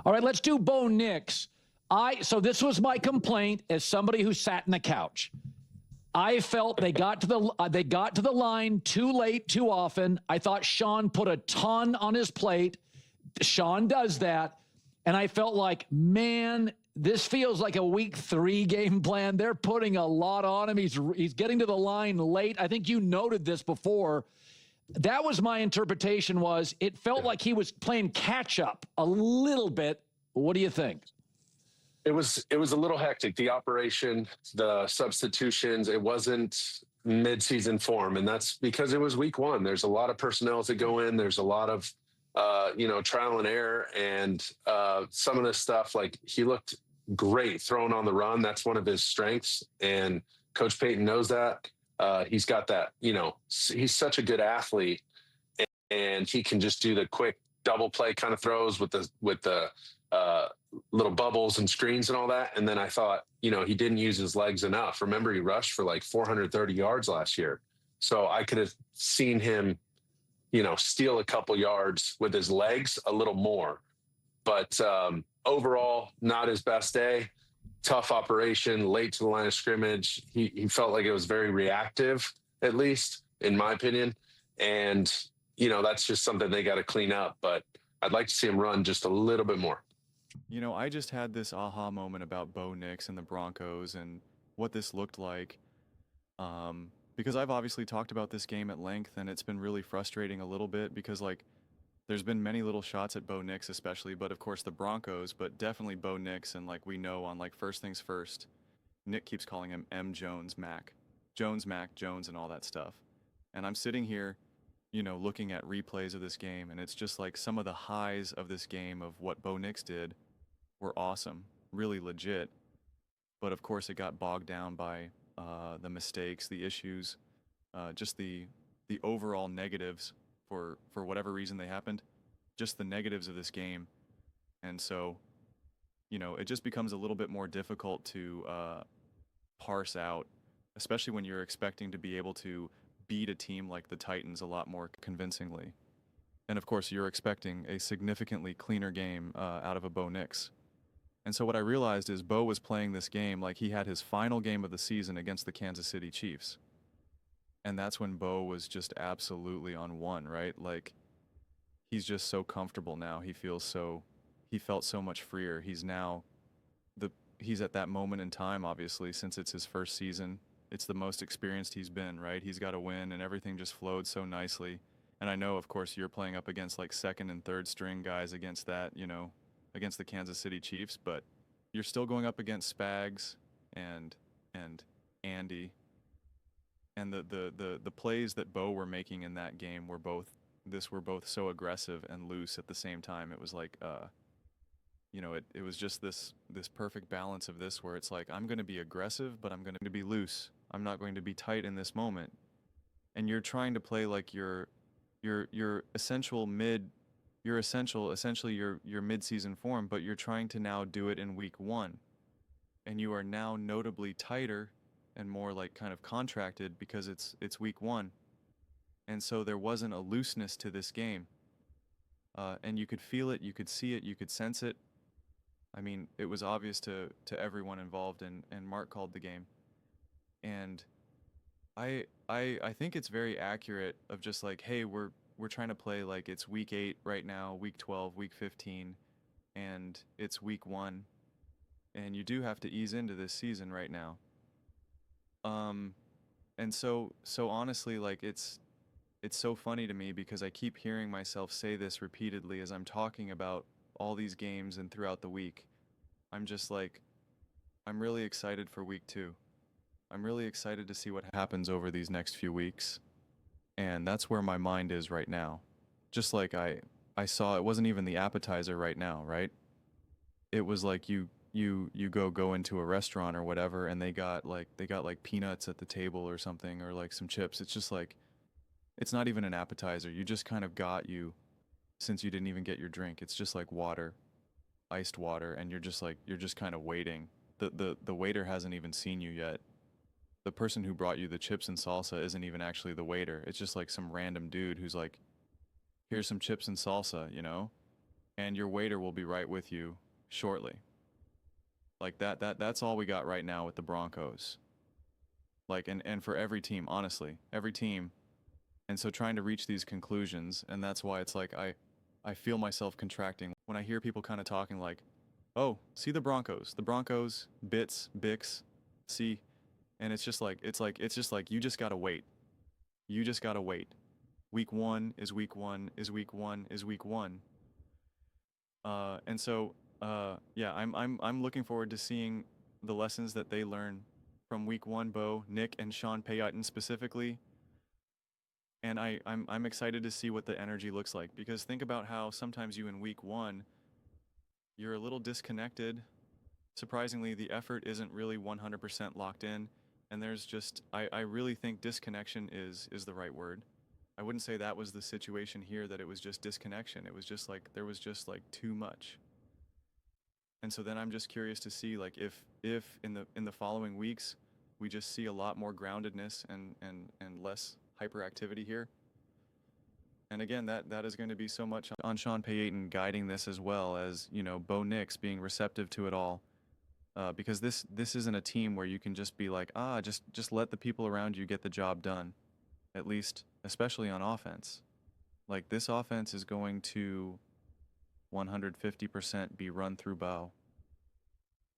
All right, let's do Bo Nix. So this was my complaint as somebody who sat in the couch. I felt they got to the line too late, too often. I thought Sean put a ton on his plate. Sean does that. And I felt like, man, this feels like a week 3 game plan. They're putting a lot on him. He's getting to the line late. I think you noted this before. That was my interpretation. It felt like he was playing catch up a little bit. What do you think? It was a little hectic. The operation, the substitutions, it wasn't mid-season form. And that's because it was week 1. There's a lot of personnel to go in. There's a lot of, trial and error. And some of this stuff, like he looked great throwing on the run. That's one of his strengths. And Coach Payton knows that. He's got that, he's such a good athlete, and he can just do the quick double play kind of throws with the little bubbles and screens and all that. And then I thought, he didn't use his legs enough. Remember, he rushed for like 430 yards last year. So I could have seen him, steal a couple yards with his legs a little more. But overall, not his best day. Tough operation, late to the line of scrimmage. He felt like it was very reactive, at least in my opinion. And, that's just something they got to clean up. But I'd like to see him run just a little bit more. I just had this aha moment about Bo Nix and the Broncos and what this looked like. Because I've obviously talked about this game at length, and it's been really frustrating a little bit because, there's been many little shots at Bo Nix especially, but of course the Broncos, but definitely Bo Nix. And we know on first things first, Nick keeps calling him M. Jones, Mac, Jones, and all that stuff. And I'm sitting here, looking at replays of this game, and it's just some of the highs of this game of what Bo Nix did were awesome, really legit. But of course it got bogged down by the mistakes, the issues, just the overall negatives for whatever reason they happened, just the negatives of this game. And so, it just becomes a little bit more difficult to parse out, especially when you're expecting to be able to beat a team like the Titans a lot more convincingly. And of course, you're expecting a significantly cleaner game out of a Bo Nix. And so what I realized is Bo was playing this game like he had his final game of the season against the Kansas City Chiefs. And that's when Bo was just absolutely on one, right? He's just so comfortable now. He felt so much freer. He's at that moment in time, obviously, since it's his first season. It's the most experienced he's been, right? He's got to win, and everything just flowed so nicely. And I know, of course, you're playing up against second and third string guys against that, against the Kansas City Chiefs, but you're still going up against Spags and Andy. And the plays that Bo were making in that game were both so aggressive and loose at the same time. It was it was just this perfect balance of this where it's I'm going to be aggressive, but I'm going to be loose. I'm not going to be tight in this moment. And you're trying to play your essentially your mid-season form, but you're trying to now do it in week 1. And you are now notably tighter and more kind of contracted because it's week 1. And so there wasn't a looseness to this game. And you could feel it, you could see it, you could sense it. I mean, it was obvious to everyone involved, and Mark called the game. And I think it's very accurate of just hey, we're trying to play it's week 8 right now, week 12, week 15, and it's week 1. And you do have to ease into this season right now. And so honestly, it's so funny to me because I keep hearing myself say this repeatedly as I'm talking about all these games and throughout the week. I'm just I'm really excited for week 2. I'm really excited to see what happens over these next few weeks. And that's where my mind is right now. Just I saw, it wasn't even the appetizer right now, right? It was you go into a restaurant or whatever, and they got peanuts at the table or something, or some chips. It's just it's not even an appetizer. You just kind of got since you didn't even get your drink. It's just water, iced water, and you're just kind of waiting. The waiter hasn't even seen you yet. The person who brought you the chips and salsa isn't even actually the waiter. It's just some random dude who's here's some chips and salsa, and your waiter will be right with you shortly. Like that's all we got right now with the Broncos. Like and for every team, honestly, every team. And so trying to reach these conclusions, and that's why it's like I feel myself contracting when I hear people kind of talking like, "Oh, see the Broncos, Bix, see," and it's just like you just gotta wait. You just gotta wait. Week one is week one is week one is week one. And so yeah, I'm looking forward to seeing the lessons that they learn from week one, Bo, Nick, and Sean Payton specifically. And I'm excited to see what the energy looks like, because think about how sometimes you in week one, you're a little disconnected. Surprisingly, the effort isn't really 100% locked in. And there's just, I really think disconnection is the right word. I wouldn't say that was the situation here, that it was just disconnection. It was just like, there was just like too much. And so then I'm just curious to see like if in the following weeks, we just see a lot more groundedness and less hyperactivity here. And again, that is going to be so much on Sean Payton guiding this, as well as, you know, Bo Nix being receptive to it all. Because this isn't a team where you can just be like, just let the people around you get the job done. At least, especially on offense. Like, this offense is going to 150% be run through Bo.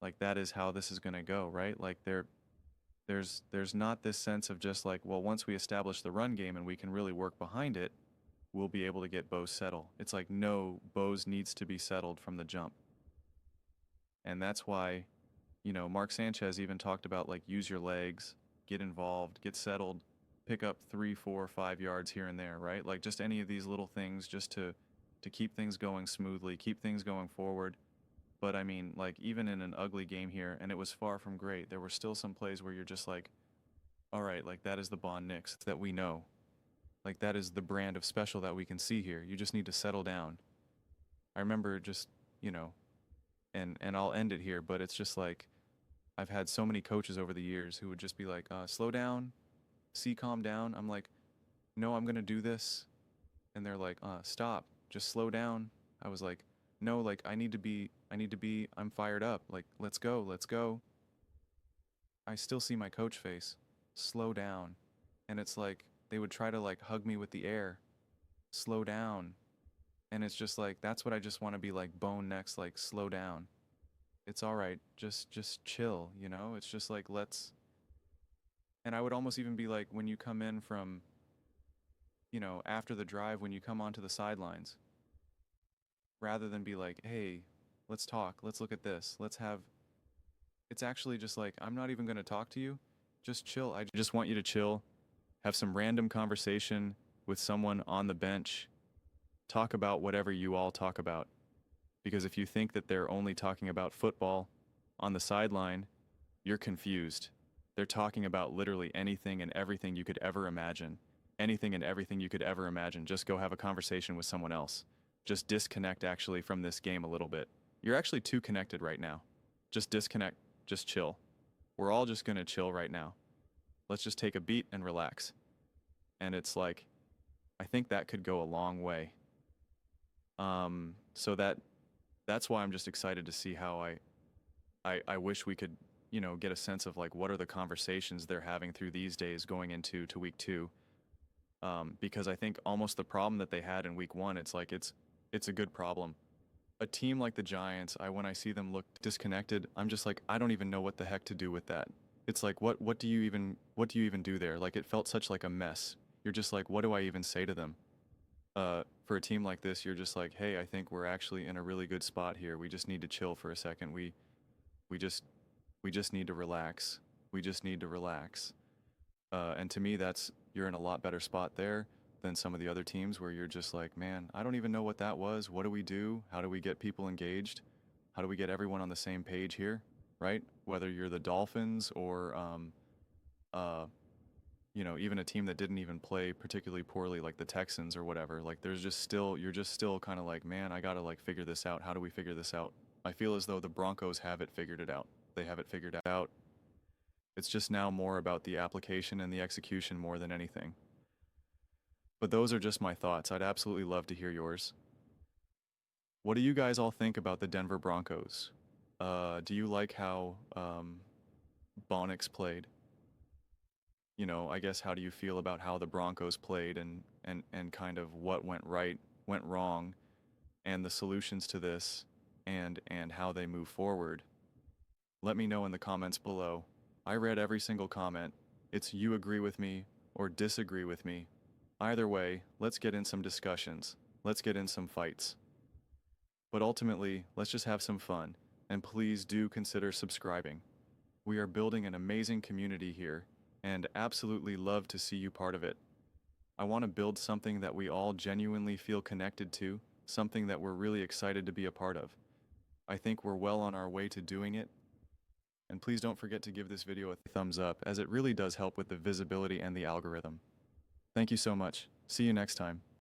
Like, that is how this is going to go, right? Like, there's not this sense of just like, well, once we establish the run game and we can really work behind it, we'll be able to get Bo settled. It's like, no, Bo's needs to be settled from the jump. And that's why, you know, Mark Sanchez even talked about like, use your legs, get involved, get settled, pick up 3, 4, 5 yards here and there, right? Like, just any of these little things just to keep things going smoothly, keep things going forward. But I mean, like, even in an ugly game here, and it was far from great, there were still some plays where you're just like, all right, like, that is the Bond Nix that we know. Like, that is the brand of special that we can see here. You just need to settle down. I remember just, you know, and I'll end it here, but it's just like, I've had so many coaches over the years who would just be like, slow down, calm down. I'm like, no, I'm going to do this. And they're like, stop, just slow down. I was like, no, like, I need to be, I'm fired up. Like, let's go. I still see my coach face. Slow down. And it's like, they would try to like hug me with the air. Slow down. And it's just like, that's what I just want to be like, Bone next, like, slow down. It's all right. Just chill, you know? It's just like, let's. And I would almost even be like, when you come in from, you know, after the drive, when you come onto the sidelines, rather than be like, hey, let's talk, let's look at this, let's have. It's actually just like, I'm not even going to talk to you. Just chill. I just want you to chill, have some random conversation with someone on the bench, talk about whatever you all talk about. Because if you think that they're only talking about football on the sideline, you're confused. They're talking about literally anything and everything you could ever imagine. Anything and everything you could ever imagine. Just go have a conversation with someone else. Just disconnect actually from this game a little bit. You're actually too connected right now. Just disconnect, just chill. We're all just gonna chill right now. Let's just take a beat and relax. And it's like, I think that could go a long way. So that's why I'm just excited to see how I wish we could, you know, get a sense of like, what are the conversations they're having through these days going into week 2. Because I think almost the problem that they had in week 1, it's like, it's a good problem. A team like the Giants, when I see them look disconnected, I'm just like, I don't even know what the heck to do with that. It's like, what do you even do there? Like, it felt such like a mess. You're just like, what do I even say to them? For a team like this, you're just like, hey, I think we're actually in a really good spot here. We just need to chill for a second. We just need to relax. We just need to relax. And to me, you're in a lot better spot there than some of the other teams where you're just like, man, I don't even know what that was. What do we do? How do we get people engaged? How do we get everyone on the same page here, right? Whether you're the Dolphins or, you know, even a team that didn't even play particularly poorly, like the Texans or whatever. Like, you're just still kind of like, man, I gotta like figure this out. How do we figure this out? I feel as though the Broncos have it figured it out. They have it figured out. It's just now more about the application and the execution more than anything. But those are just my thoughts. I'd absolutely love to hear yours. What do you guys all think about the Denver Broncos? Do you like how Bonix played? You know, I guess how do you feel about how the Broncos played and kind of what went right, went wrong, and the solutions to this and how they move forward? Let me know in the comments below. I read every single comment. It's you agree with me or disagree with me. Either way, let's get in some discussions. Let's get in some fights. But ultimately, let's just have some fun, and please do consider subscribing. We are building an amazing community here, and absolutely love to see you part of it. I want to build something that we all genuinely feel connected to, something that we're really excited to be a part of. I think we're well on our way to doing it, and please don't forget to give this video a thumbs up, as it really does help with the visibility and the algorithm. Thank you so much. See you next time.